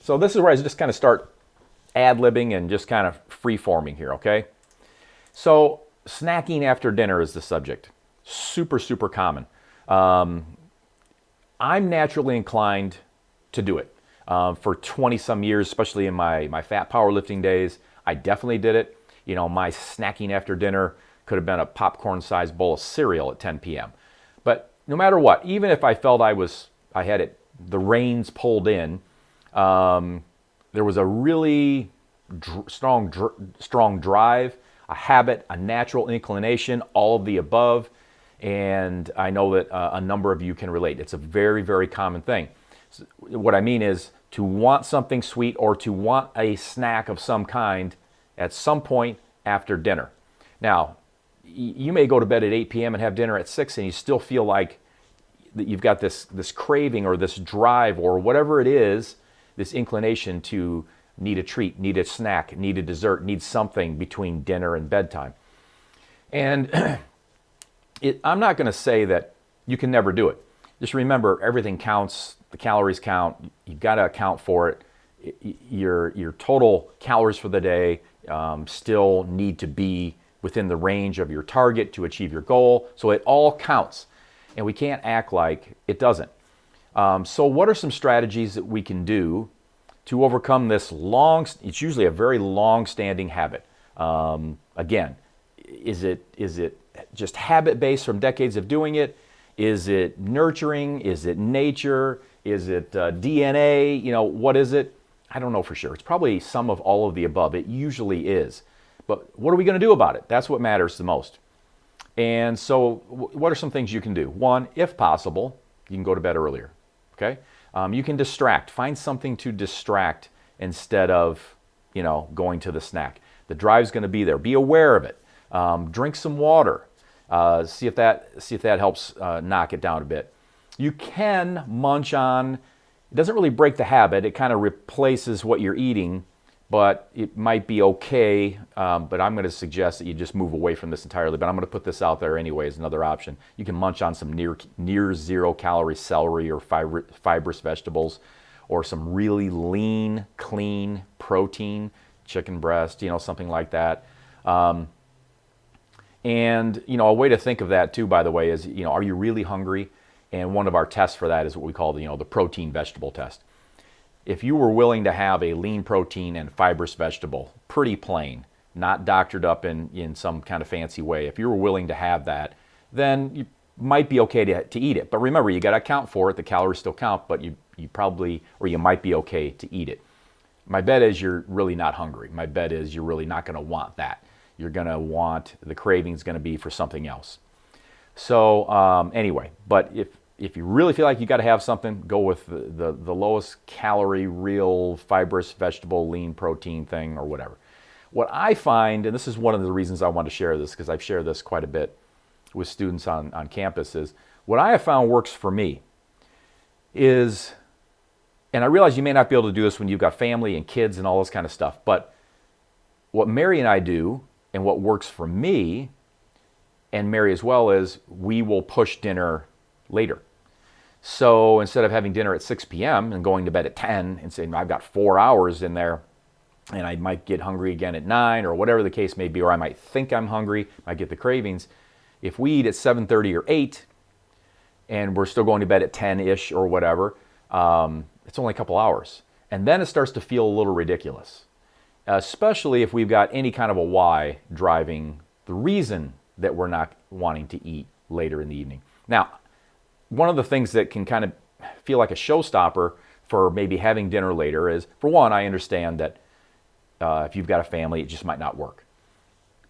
So this is where I just kind of start ad-libbing and just kind of free-forming here, okay? So snacking after dinner is the subject. Super, super common. I'm naturally inclined to do it. For 20-some years, especially in my fat powerlifting days, I definitely did it. You know, my snacking after dinner could have been a popcorn-sized bowl of cereal at 10 p.m. But no matter what, even if I felt I had the reins pulled in, there was a really strong drive, a habit, a natural inclination, all of the above. And I know that a number of you can relate. It's a very, very common thing. So what I mean is to want something sweet or to want a snack of some kind at some point after dinner. Now, you may go to bed at 8 p.m. and have dinner at 6 and you still feel like that you've got this craving or this drive or whatever it is, this inclination to need a treat, need a snack, need a dessert, need something between dinner and bedtime. And I'm not going to say that you can never do it. Just remember, everything counts. The calories count. You've got to account for it. Your total calories for the day still need to be within the range of your target to achieve your goal. So it all counts. And we can't act like it doesn't. So what are some strategies that we can do to overcome this it's usually a very long-standing habit. Again, is it just habit-based from decades of doing it? Is it nurturing? Is it nature? Is it DNA? You know, what is it? I don't know for sure. It's probably some of all of the above. It usually is. But what are we going to do about it? That's what matters the most. And so what are some things you can do? One, if possible, you can go to bed earlier. Okay? You can distract. Find something to distract instead of, going to the snack. The drive's going to be there. Be aware of it. Drink some water. See if that helps knock it down a bit. You can munch on. It doesn't really break the habit. It kind of replaces what you're eating, but it might be okay. But I'm going to suggest that you just move away from this entirely. But I'm going to put this out there anyway as another option. You can munch on some near zero calorie celery or fibrous vegetables, or some really lean, clean protein, chicken breast, something like that. And, a way to think of that too, by the way, is, are you really hungry? And one of our tests for that is what we call the protein vegetable test. If you were willing to have a lean protein and fibrous vegetable, pretty plain, not doctored up in some kind of fancy way, if you were willing to have that, then you might be okay to eat it. But remember, you got to account for it. The calories still count, but you probably, or you might be okay to eat it. My bet is you're really not hungry. My bet is you're really not going to want that. You're going to want, the craving's going to be for something else. So anyway, but if you really feel like you got to have something, go with the lowest calorie, real fibrous vegetable, lean protein thing or whatever. What I find, and this is one of the reasons I want to share this, because I've shared this quite a bit with students on campus, is what I have found works for me is, and I realize you may not be able to do this when you've got family and kids and all this kind of stuff, but what Mary and I do, and what works for me, and Mary as well, is we will push dinner later. So instead of having dinner at 6 p.m. and going to bed at 10 and saying, I've got 4 hours in there, and I might get hungry again at 9 or whatever the case may be, or I might think I'm hungry, might get the cravings. If we eat at 7:30 or 8 and we're still going to bed at 10-ish or whatever, it's only a couple hours. And then it starts to feel a little ridiculous, especially if we've got any kind of a why driving the reason that we're not wanting to eat later in the evening. Now, one of the things that can kind of feel like a showstopper for maybe having dinner later is, for one, I understand that if you've got a family, it just might not work.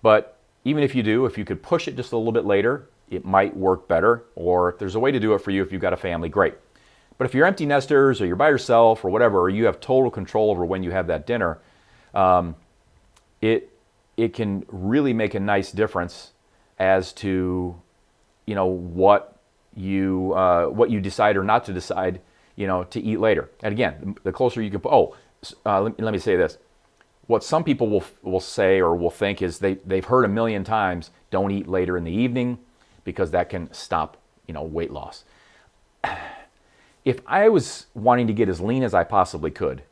But even if you do, if you could push it just a little bit later, it might work better. Or if there's a way to do it for you if you've got a family, great. But if you're empty nesters or you're by yourself or whatever, or you have total control over when you have that dinner, it can really make a nice difference as to what you decide or not to decide to eat later. And again, the closer you can let me say this. What some people will say or will think is they've heard a million times, don't eat later in the evening because that can stop weight loss. If I was wanting to get as lean as I possibly could,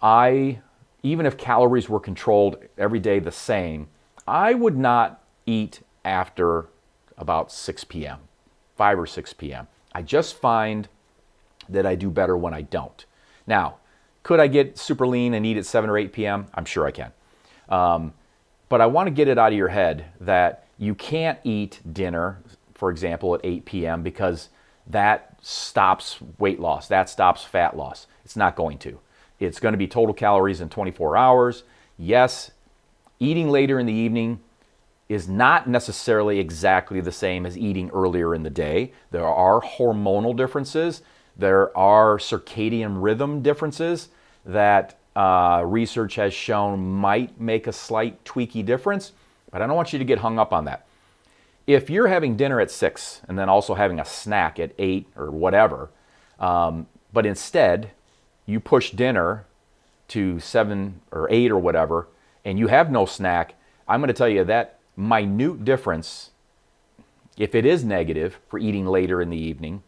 even if calories were controlled every day the same, I would not eat after about 6 p.m., 5 or 6 p.m. I just find that I do better when I don't. Now, could I get super lean and eat at 7 or 8 p.m.? I'm sure I can. But I want to get it out of your head that you can't eat dinner, for example, at 8 p.m. because that stops weight loss, that stops fat loss. It's not going to. It's going to be total calories in 24 hours. Yes, eating later in the evening is not necessarily exactly the same as eating earlier in the day. There are hormonal differences. There are circadian rhythm differences that research has shown might make a slight tweaky difference, but I don't want you to get hung up on that. If you're having dinner at 6 and then also having a snack at 8 or whatever, but instead you push dinner to 7 or 8 or whatever, and you have no snack, I'm going to tell you that minute difference, if it is negative for eating later in the evening,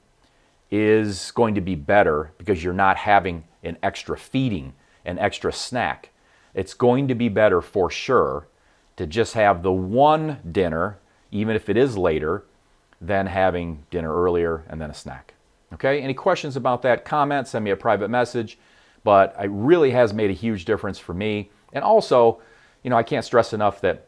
is going to be better because you're not having an extra feeding, an extra snack. It's going to be better for sure to just have the one dinner, even if it is later, than having dinner earlier and then a snack. Okay, any questions about that? Comment, send me a private message. But it really has made a huge difference for me. And also, I can't stress enough that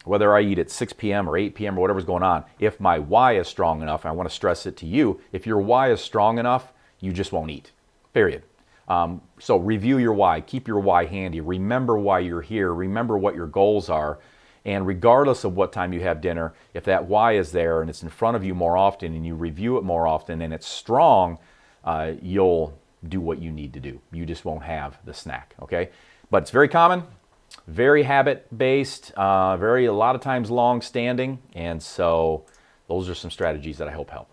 whether I eat at 6 p.m. or 8 p.m. or whatever's going on, if my why is strong enough, and I want to stress it to you, if your why is strong enough, you just won't eat, period. So review your why, keep your why handy, remember why you're here, remember what your goals are, and regardless of what time you have dinner, if that why is there and it's in front of you more often and you review it more often and it's strong, you'll do what you need to do. You just won't have the snack, okay? But it's very common, very habit-based, a lot of times long-standing, and so those are some strategies that I hope help.